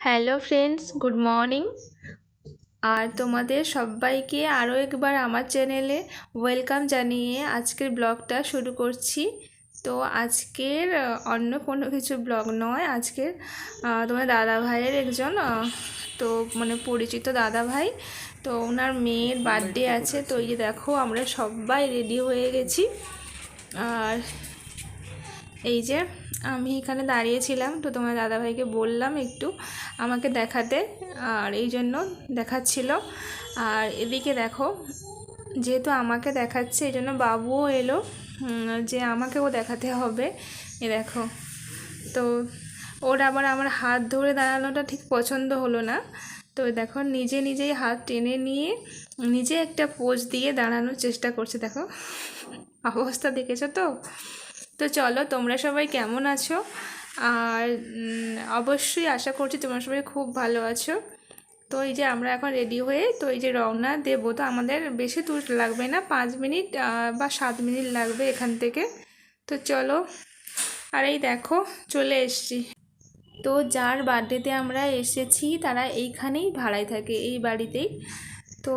Hello friends, good morning. আর তোমাদের সবাইকে আরও একবার আমার চ্যানেলে ওয়েলকাম জানিয়ে আজকের ব্লগটা শুরু করছি। তো আজকের অন্য কোনো কিছু ব্লগ নয়, আজকের তোমার দাদা ভাইয়ের একজন তো মানে পরিচিত দাদা ভাই, তো ওনার মেয়ের বার্থডে আছে। তো এই যে দেখো আমরা সবাই রেডি হয়ে গেছি। আর এই যে আমি এখানে দাঁড়িয়েছিলাম, তো তোমার দাদাভাইকে বললাম একটু আমাকে দেখাতে, আর এই জন্য দেখাচ্ছিল। আর এদিকে দেখো, যেহেতু আমাকে দেখাচ্ছে এই জন্য বাবুও এলো যে আমাকেও দেখাতে হবে। এ দেখো, তো ওর আবার আমার হাত ধরে দাঁড়ানোটা ঠিক পছন্দ হলো না। তো দেখো নিজে নিজেই হাত টেনে নিয়ে নিজে একটা পোজ দিয়ে দাঁড়ানোর চেষ্টা করছে। দেখো অবস্থা দেখেছো তো। তো চলো, তোমরা সবাই কেমন আছো? আর অবশ্যই আশা করছি তোমরা সবাই খুব ভালো আছো। তো এই যে আমরা এখন রেডি হয়ে তো এই যে রওনা দেবো। তো আমাদের বেশি দূর লাগবে না, 5 মিনিট বা 7 মিনিট লাগবে এখান থেকে। তো চলো, আর এই দেখো চলে এসছি। তো যার বার্থডেতে আমরা এসেছি তারা এইখানেই ভাড়ায় থাকে, এই বাড়িতেই। তো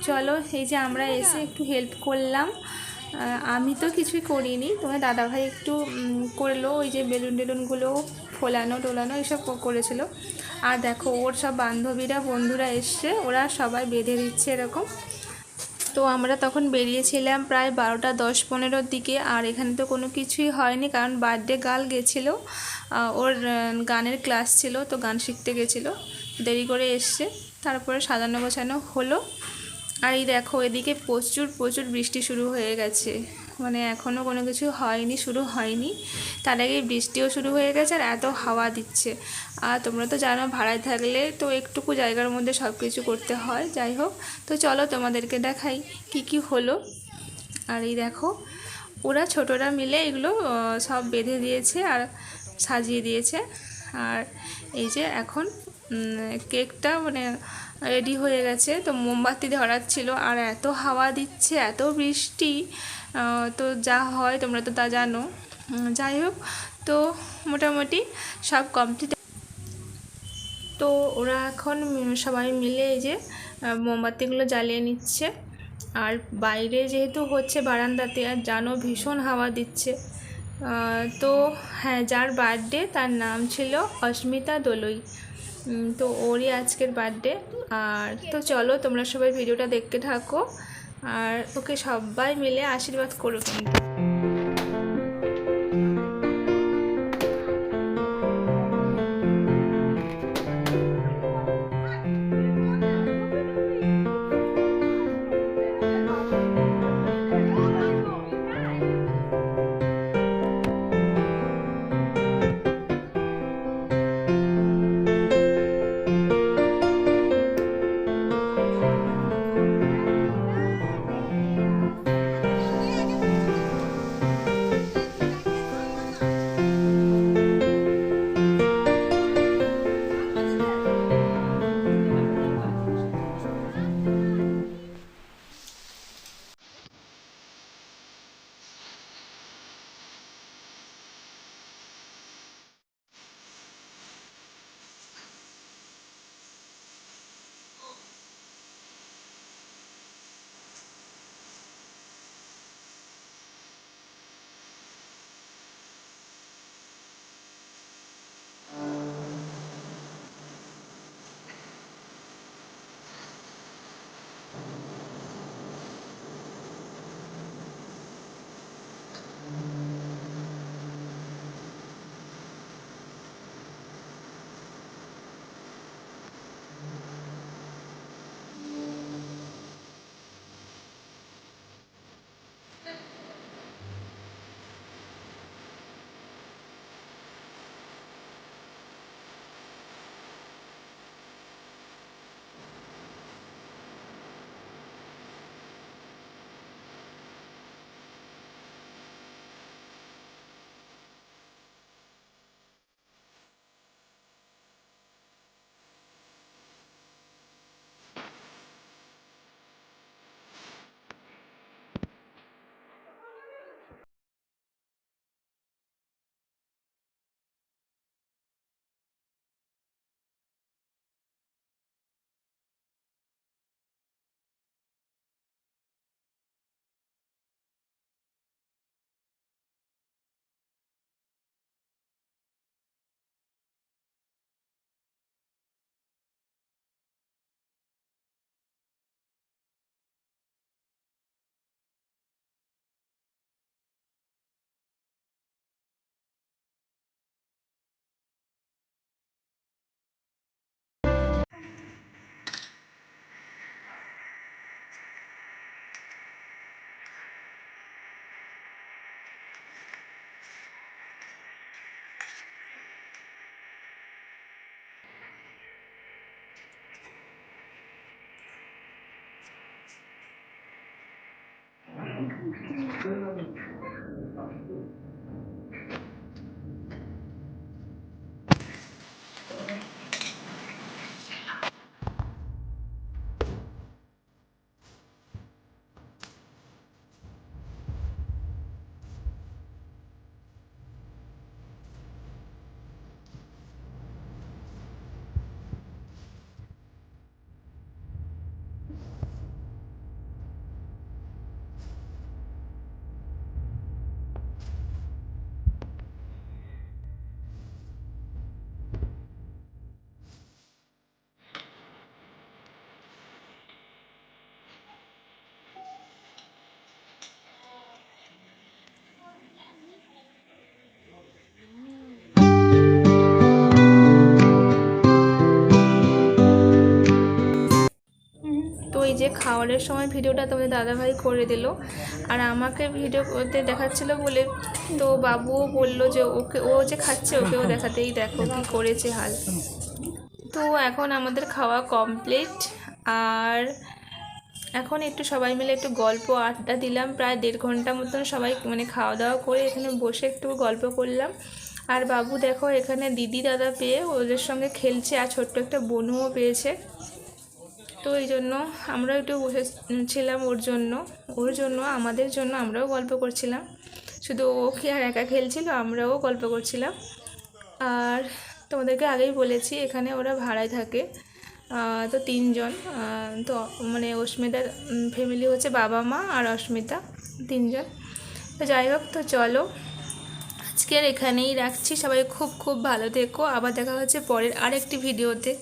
চলো, এই যে আমরা এসে একটু হেল্প করলাম। আমি তো কিছুই করিনি, তোমার দাদাভাই একটু করলো, ওই যে বেলুন টেলুনগুলো ফোলানো টোলানো এইসব করেছিল। আর দেখো ওর সব বান্ধবীরা বন্ধুরা এসছে, ওরা সবাই বেঁধে দিচ্ছে এরকম। তো আমরা তখন বেরিয়েছিলাম প্রায় 12টা 10-15 দিকে। আর এখানে তো কোনো কিছুই হয়নি, কারণ বার্থডে গার্ল গেছিলো, ওর গানের ক্লাস ছিল, তো গান শিখতে গেছিলো, দেরি করে এসছে। তারপরে সাজানো গোছানো হলো। আর এই দেখো এদিকে প্রচুর প্রচুর বৃষ্টি শুরু হয়ে গেছে, মানে এখনও কোনো কিছু হয়নি, শুরু হয়নি, তার আগেই বৃষ্টিও শুরু হয়ে গেছে আর এত হাওয়া দিচ্ছে। আর তোমরা তো জানো ভাড়ায় থাকলে তো একটুকু জায়গার মধ্যে সব কিছু করতে হয়। যাই হোক, তো চলো তোমাদেরকে দেখাই কি কি হলো। আর এই দেখো ওরা ছোটরা মিলে এগুলো সব বেঁধে দিয়েছে আর সাজিয়ে দিয়েছে। আর এই যে এখন কেকটা মানে রেডি হয়ে গেছে। তো মোমবাতি ধরাচ্ছিল, আর এত হাওয়া দিচ্ছে, এত বৃষ্টি, তো যা হয় তোমরা তো তা জানো। যাই হোক, তো মোটামুটি সব কমপ্লিট। তো ওরা এখন সবাই মিলে এই যে মোমবাতিগুলো জ্বালিয়ে নিচ্ছে। আর বাইরে যেহেতু হচ্ছে বারান্দাতে, আর জানো ভীষণ হাওয়া দিচ্ছে। তো হ্যাঁ, যার বার্থডে তার নাম ছিল অস্মিতা দোলই। তো ওরই আজকের বার্থডে। আর তো চলো তোমরা সবাই ভিডিওটা দেখতে থাকো, আর ওকে সবাই মিলে আশীর্বাদ করো কিন্তু। তো এই যে খাওয়ারের সময় ভিডিওটা তোমাদের দাদাভাই করে দিল, আর আমাকে ভিডিও করতে দেখাচ্ছিল বলে তো বাবুও বললো যে ও যে খাচ্ছে ওকেও দেখাতেই, দেখো কি করেছে হাল। তো এখন আমাদের খাওয়া কমপ্লিট, আর এখন একটু সবাই মিলে একটু গল্প আড্ডা দিলাম, প্রায় 1.5 ঘন্টা মতন সবাই মানে খাওয়া দাওয়া করে এখানে বসে একটু গল্প করলাম। আর বাবু দেখো এখানে দিদি দাদা পেয়ে ওদের সঙ্গে খেলছে, আর ছোট্ট একটা বনুও পেয়েছে। তো এই জন্য আমরাও একটু বসেছিলাম ওর জন্য আমাদের জন্য আমরাও গল্প করছিলাম, শুধু ও কি আর একা খেলছিল, আমরাও গল্প করছিলাম। আর তোমাদেরকে আগেই বলেছি এখানে ওরা ভাড়ায় থাকে, তো 3 জন, তো মানে অস্মিতার ফ্যামিলি হচ্ছে বাবা মা আর অস্মিতা 3 জন। তো যাই হোক, তো চলো আজকের এখানেই রাখছি, সবাই খুব খুব ভালো থেকো, আবার দেখা হচ্ছে পরের আরেকটি ভিডিওতে।